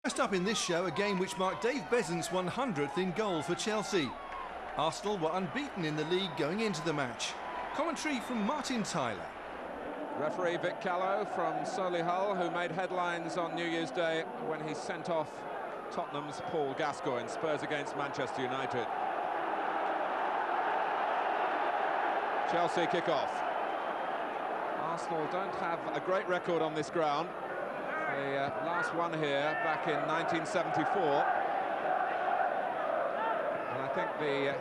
First up in this show, a game which marked Dave Beasant's 100th in goal for Chelsea. Arsenal were unbeaten in the league going into the match. Commentary from Martin Tyler. Referee Vic Callow from Solihull, who made headlines on New Year's Day when he sent off Tottenham's Paul Gascoigne. Spurs against Manchester United. Chelsea kick off. Arsenal don't have a great record on this ground. The last one here back in 1974. And I think the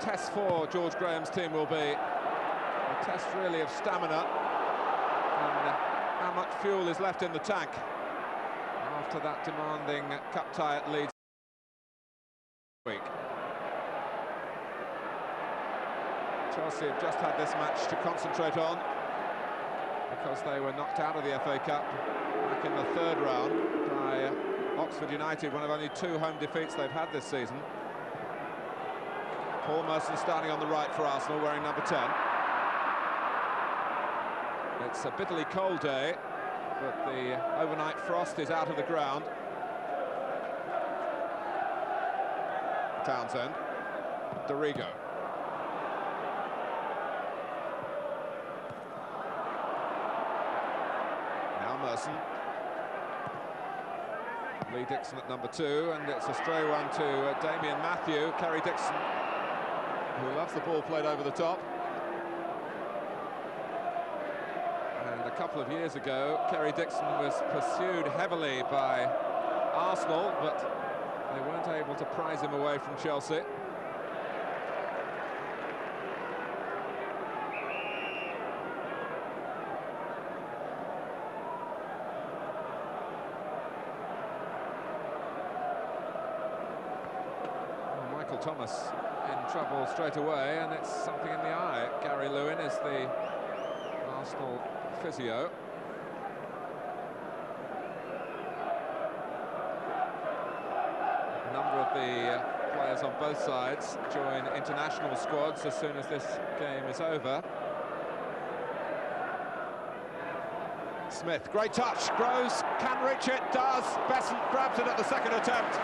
test for George Graham's team will be a test really of stamina and how much fuel is left in the tank after that demanding cup tie at Leeds week. Chelsea have just had this match to concentrate on because they were knocked out of the FA Cup back in the third round by Oxford United, one of only 2 home defeats they've had this season. Paul Merson starting on the right for Arsenal, wearing number 10. It's a bitterly cold day, but the overnight frost is out of the ground. Townsend, Dorigo. Now Merson. Lee Dixon at number 2, and it's a stray one to Damien Matthew. Kerry Dixon, who loves the ball played over the top. And a couple of years ago, Kerry Dixon was pursued heavily by Arsenal, but they weren't able to prize him away from Chelsea. Michael Thomas in trouble straight away, and it's something in the eye. Gary Lewin is the Arsenal physio. A number of the players on both sides join international squads as soon as this game is over. Smith, great touch, Groves can reach it, does. Besant grabs it at the second attempt.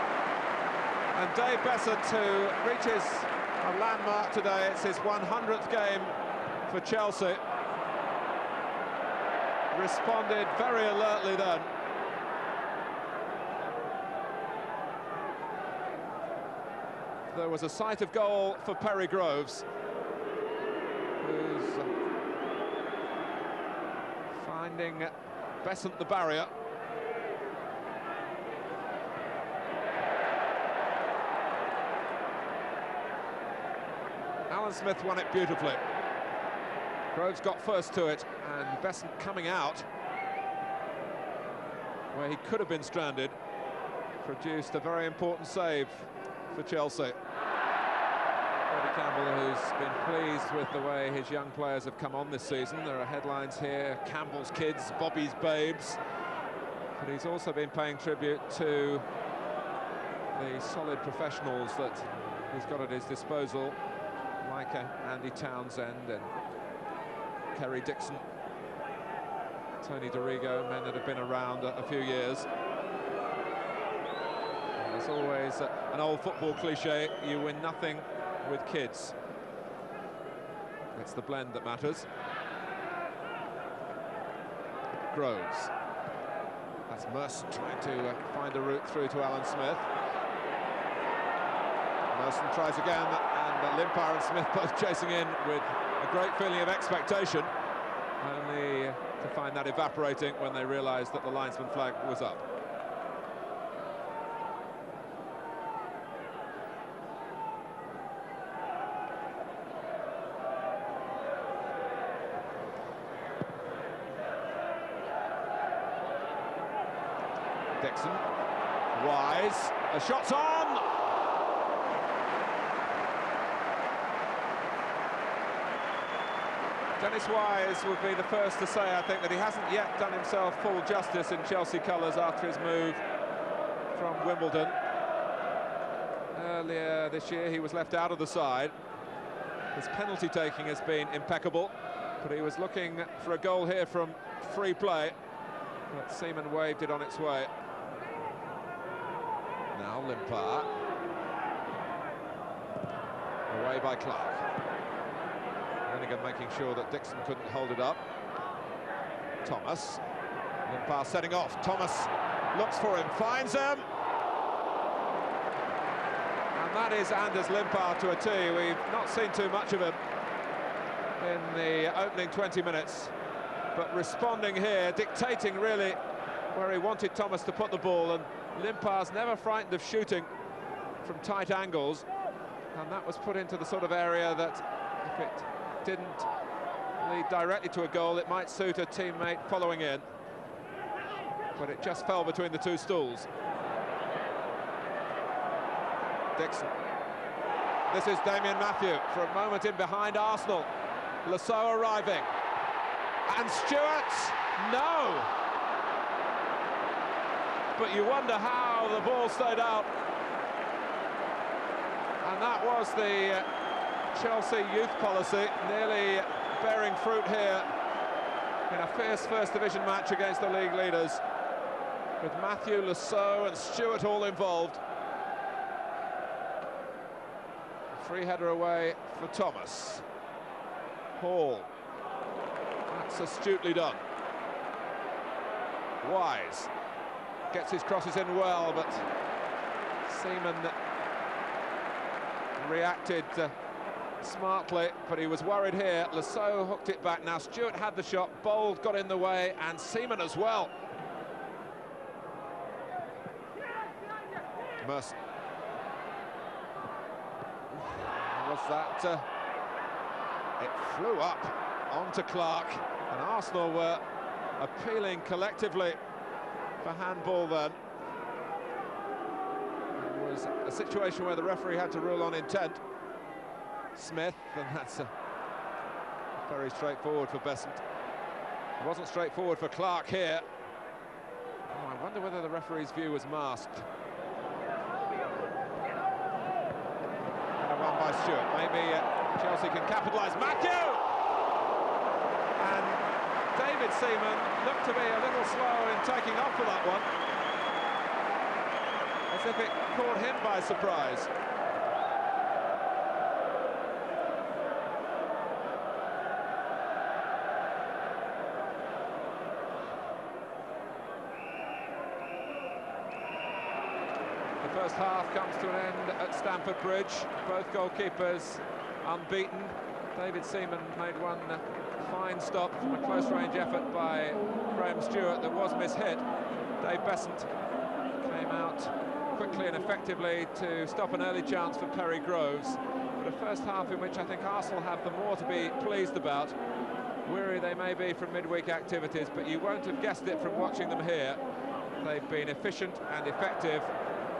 And Dave Beasant, who reaches a landmark today, it's his 100th game for Chelsea, responded very alertly then. There was a sight of goal for Perry Groves, who's finding Beasant the barrier. Alan Smith won it beautifully. Groves got first to it, and Beasant coming out where he could have been stranded produced a very important save for Chelsea. Freddie Campbell, who's been pleased with the way his young players have come on this season. There are headlines here: Campbell's kids, Bobby's babes. But he's also been paying tribute to the solid professionals that he's got at his disposal, like Andy Townsend and Kerry Dixon, Tony Dorigo, men that have been around a few years. And there's always an old football cliche: you win nothing with kids. It's the blend that matters. Groves. That's Merson trying to find a route through to Alan Smith. Merson tries again, and Limpar and Smith both chasing in with a great feeling of expectation, only to find that evaporating when they realised that the linesman flag was up. Dixon, Wise, the shot's on! Dennis Wise would be the first to say, I think, that he hasn't yet done himself full justice in Chelsea colours after his move from Wimbledon. Earlier this year he was left out of the side. His penalty taking has been impeccable, but he was looking for a goal here from free play, but Seaman waved it on its way. Now Limpar. Away by Clark. Lenigan making sure that Dixon couldn't hold it up. Thomas. Limpar setting off. Thomas looks for him, finds him. And that is Anders Limpar to a T. We've not seen too much of him in the opening 20 minutes. But responding here, dictating really where he wanted Thomas to put the ball. And Limpar's never frightened of shooting from tight angles. And that was put into the sort of area that if it didn't lead directly to a goal, it might suit a teammate following in. But it just fell between the two stools. Dixon. This is Damien Matthew for a moment in behind Arsenal. Lasso arriving. And Stewart, no! But you wonder how the ball stayed out. And that was the Chelsea youth policy, nearly bearing fruit here in a fierce First Division match against the league leaders, with Matthew, Lasso and Stewart all involved. Free header away for Thomas. Hall. That's astutely done. Wise gets his crosses in well, but Seaman reacted smartly, but he was worried here. Lasso hooked it back. Now Stewart had the shot, Bold got in the way, and Seaman as well. Merson. Was that it flew up onto Clark, and Arsenal were appealing collectively for handball then. It was a situation where the referee had to rule on intent. Smith, and that's very straightforward for Besant. It wasn't straightforward for Clark here. Oh, I wonder whether the referee's view was masked. Run by Stewart. Maybe Chelsea can capitalise. Matthew! And David Seaman looked to be a little slow in taking off for that one, as if it caught him by surprise. The first half comes to an end at Stamford Bridge. Both goalkeepers unbeaten. David Seaman made one fine stop from a close-range effort by Graham Stewart that was mishit. Dave Besant came out quickly and effectively to stop an early chance for Perry Groves. But a first half in which I think Arsenal have the more to be pleased about. Weary they may be from midweek activities, but you won't have guessed it from watching them here. They've been efficient and effective,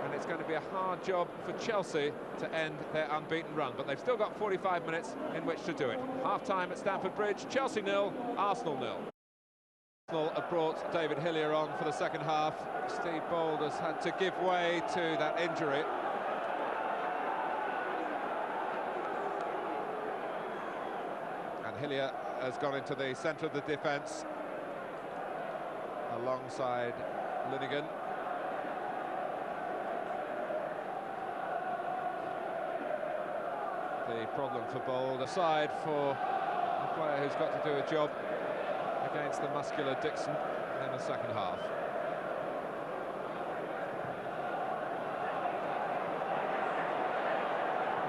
and it's going to be a hard job for Chelsea to end their unbeaten run. But they've still got 45 minutes in which to do it. Half-time at Stamford Bridge, Chelsea 0, Arsenal 0. Arsenal have brought David Hillier on for the second half. Steve Bold has had to give way to that injury. And Hillier has gone into the centre of the defence alongside Lenigan. The problem for Bold, aside for a player who's got to do a job against the muscular Dixon in the second half.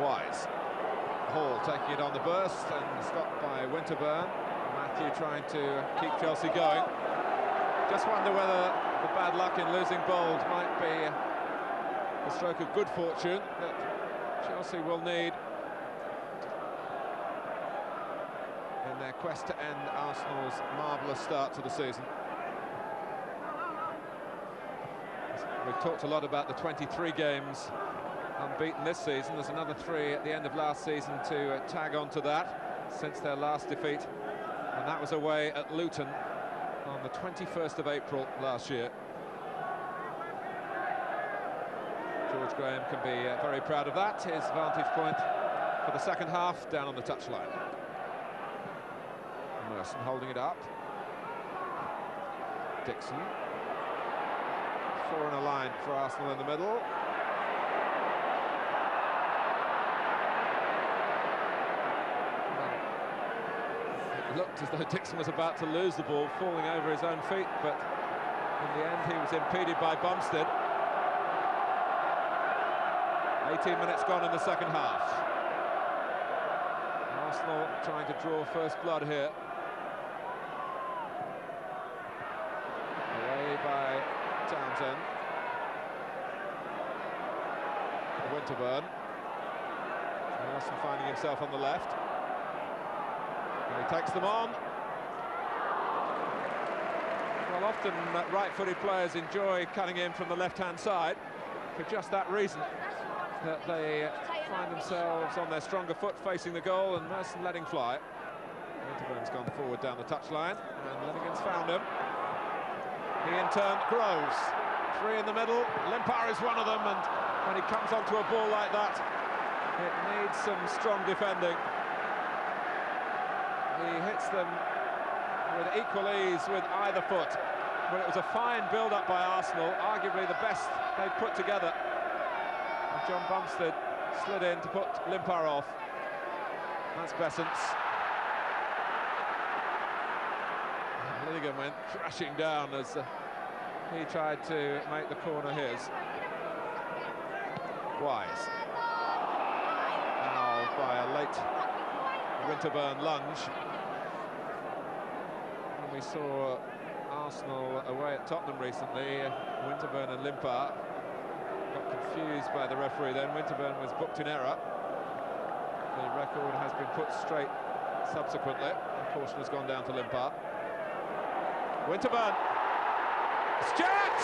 Wise. Hall taking it on the burst and stopped by Winterburn. Matthew trying to keep Chelsea going. Just wonder whether the bad luck in losing Bold might be a stroke of good fortune that Chelsea will need in their quest to end Arsenal's marvellous start to the season. We've talked a lot about the 23 games unbeaten this season. There's another 3 at the end of last season to tag on to that since their last defeat, and that was away at Luton on the 21st of April last year. George Graham can be very proud of that. His vantage point for the second half down on the touchline. Merson holding it up. Dixon. 4 in a line for Arsenal in the middle. It looked as though Dixon was about to lose the ball, falling over his own feet, but in the end he was impeded by Bumstead. 18 minutes gone in the second half. Arsenal trying to draw first blood here. Away by Townsend. Winterburn. Nelson finding himself on the left. And he takes them on. Well, often right-footed players enjoy cutting in from the left-hand side for just that reason, that they find themselves on their stronger foot facing the goal, and Merson letting fly. Winterburn's gone forward down the touchline, and Lenigan's found him. He in turn grows. Three in the middle, Limpar is one of them, and when he comes onto a ball like that, it needs some strong defending. He hits them with equal ease with either foot, but it was a fine build-up by Arsenal, arguably the best they've put together. And John Bumstead slid in to put Limpar off. That's Bessence. Lenigan went crashing down as he tried to make the corner his. Wise. Now by a late Winterburn lunge. And we saw Arsenal away at Tottenham recently. Winterburn and Limpar got confused by the referee then. Winterburn was booked in error. The record has been put straight subsequently. The caution has gone down to Limpar. Winterburn. Stewart!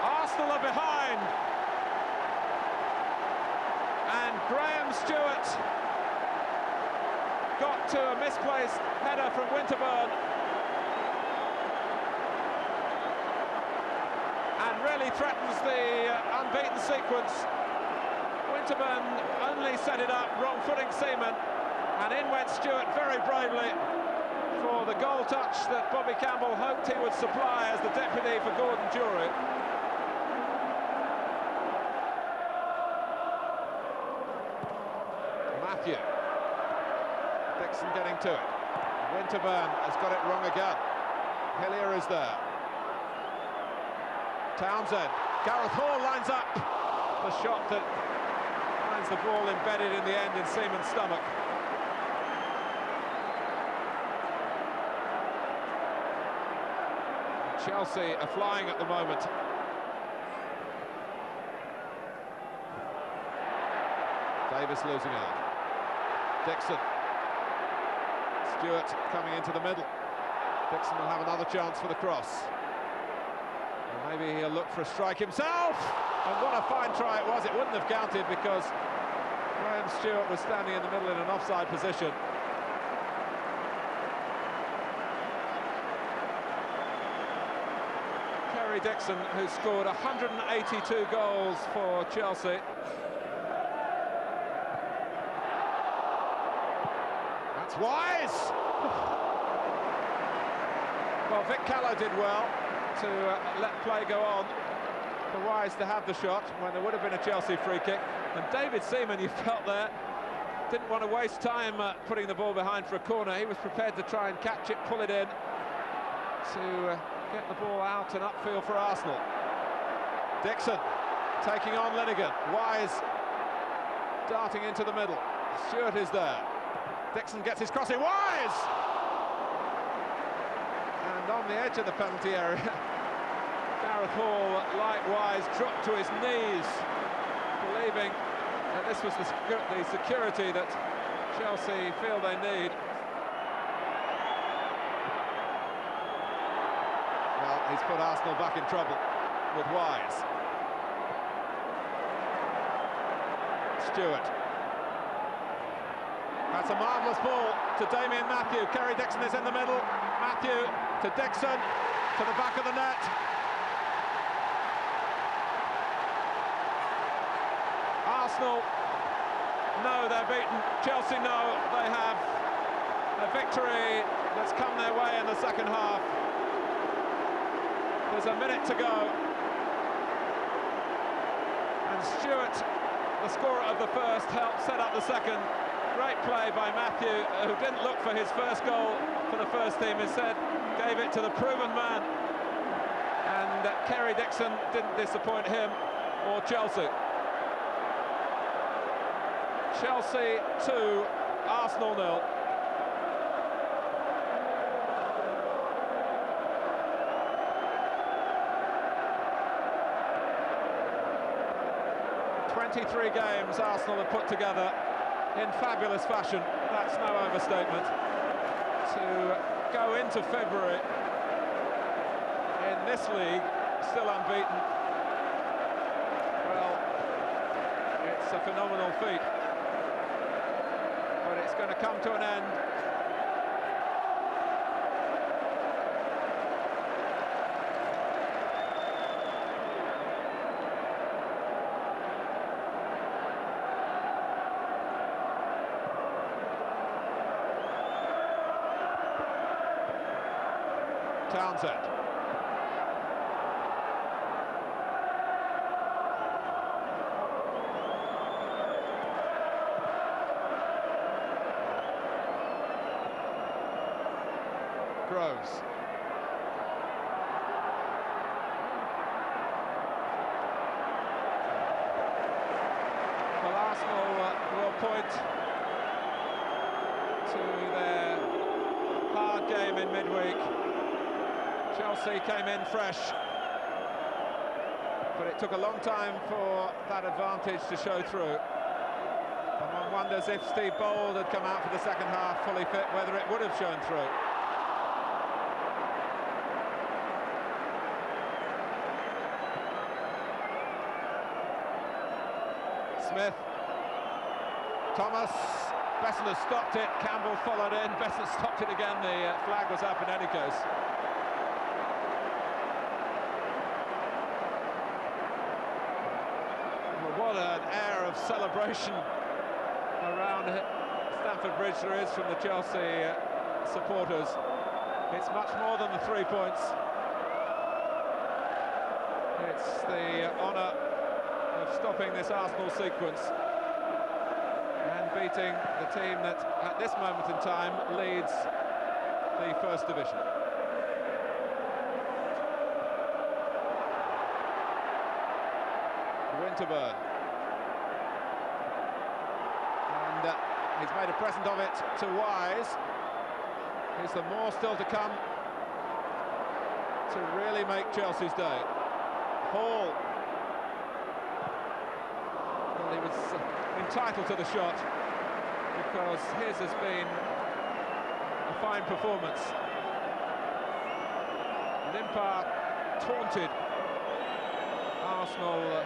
Arsenal are behind. And Graham Stewart got to a misplaced header from Winterburn. And really threatens the unbeaten sequence. Winterburn only set it up, wrong-footing Seaman, and in went Stewart very bravely for the goal touch that Bobby Campbell hoped he would supply as the deputy for Gordon Durie. Matthew. Dixon getting to it. Winterburn has got it wrong again. Hillier is there. Townsend. Gareth Hall lines up the shot that finds the ball embedded in the end in Seaman's stomach. Chelsea are flying at the moment. Davis losing out. Dixon. Stewart coming into the middle. Dixon will have another chance for the cross. And maybe he'll look for a strike himself. And what a fine try it was. It wouldn't have counted because Graham Stewart was standing in the middle in an offside position. Kerry Dixon, who scored 182 goals for Chelsea. That's Wise! Well, Vic Callow did well to let play go on for Wise to have the shot when there would have been a Chelsea free kick. And David Seaman, you felt there, didn't want to waste time putting the ball behind for a corner. He was prepared to try and catch it, pull it in to get the ball out and upfield for Arsenal. Dixon taking on Lenigan. Wise darting into the middle. Stewart is there. Dixon gets his crossing. Wise! And on the edge of the penalty area, Gareth Hall likewise dropped to his knees, believing that this was the security that Chelsea feel they need. Well, he's put Arsenal back in trouble with Wise. Stewart. That's a marvellous ball to Damien Matthew. Kerry Dixon is in the middle. Matthew to Dixon, to the back of the net. Arsenal know they're beaten. Chelsea know they have a victory that's come their way in the second half. There's a minute to go. And Stewart, the scorer of the first, helped set up the second. Great play by Matthew, who didn't look for his first goal for the first team, instead gave it to the proven man. And Kerry Dixon didn't disappoint him or Chelsea. Chelsea 2, Arsenal 0. "23 games Arsenal have put together in fabulous fashion." That's no overstatement. To go into February in this league still unbeaten, well, it's a phenomenal feat. But it's going to come to an end. Townsend. Groves. Well, Arsenal will point to their hard game in midweek. Chelsea came in fresh, but it took a long time for that advantage to show through. And one wonders if Steve Bold had come out for the second half fully fit, whether it would have shown through. Smith, Thomas, Besson has stopped it, Campbell followed in, Besson stopped it again, the flag was up in any case. What an air of celebration around Stamford Bridge there is from the Chelsea supporters. It's much more than the 3 points. It's the honour of stopping this Arsenal sequence and beating the team that at this moment in time leads the First Division. Winterburn. And he's made a present of it to Wise. Is there more still to come to really make Chelsea's day? Hall. Well, he was entitled to the shot because his has been a fine performance. Limpar taunted Arsenal,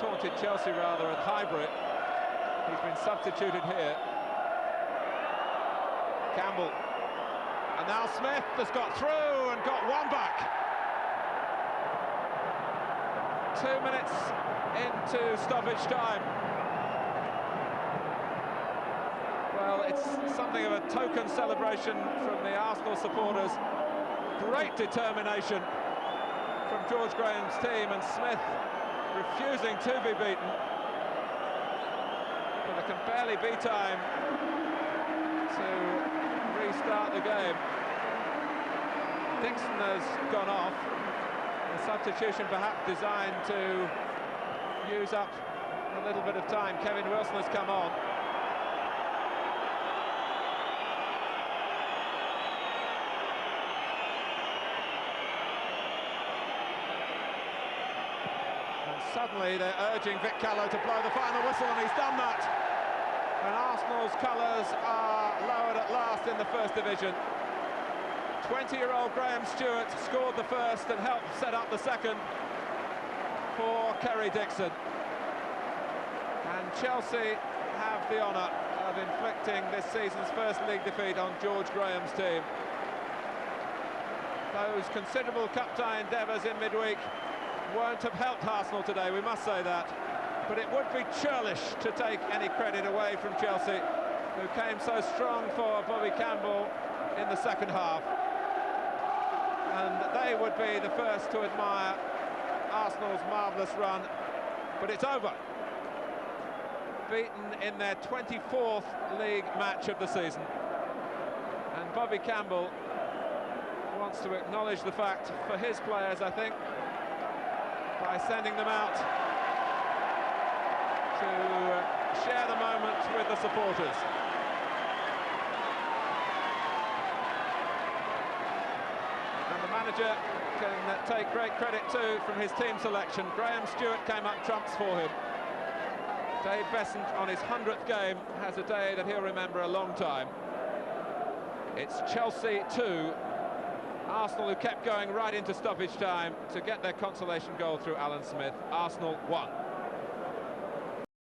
taunted Chelsea rather at Highbury. He's been substituted here. Campbell. And now Smith has got through and got one back. 2 minutes into stoppage time. Well, it's something of a token celebration from the Arsenal supporters. Great determination from George Graham's team, and Smith refusing to be beaten. But there can barely be time to restart the game. Dixon has gone off. A substitution perhaps designed to use up a little bit of time. Kevin Wilson has come on. Suddenly they're urging Vic Callow to blow the final whistle, and he's done that. And Arsenal's colours are lowered at last in the First Division. 20-year-old Graham Stewart scored the first and helped set up the second for Kerry Dixon. And Chelsea have the honour of inflicting this season's first league defeat on George Graham's team. Those considerable cup tie endeavours in midweek won't have helped Arsenal today, we must say that. But it would be churlish to take any credit away from Chelsea, who came so strong for Bobby Campbell in the second half, and they would be the first to admire Arsenal's marvellous run, but it's over. Beaten in their 24th league match of the season, and Bobby Campbell wants to acknowledge the fact for his players, I think, by sending them out to share the moment with the supporters. And the manager can take great credit too from his team selection. Graham Stewart came up trumps for him. Dave Beasant, on his 100th game, has a day that he'll remember a long time. It's Chelsea 2, Arsenal, who kept going right into stoppage time to get their consolation goal through Alan Smith. Arsenal 1.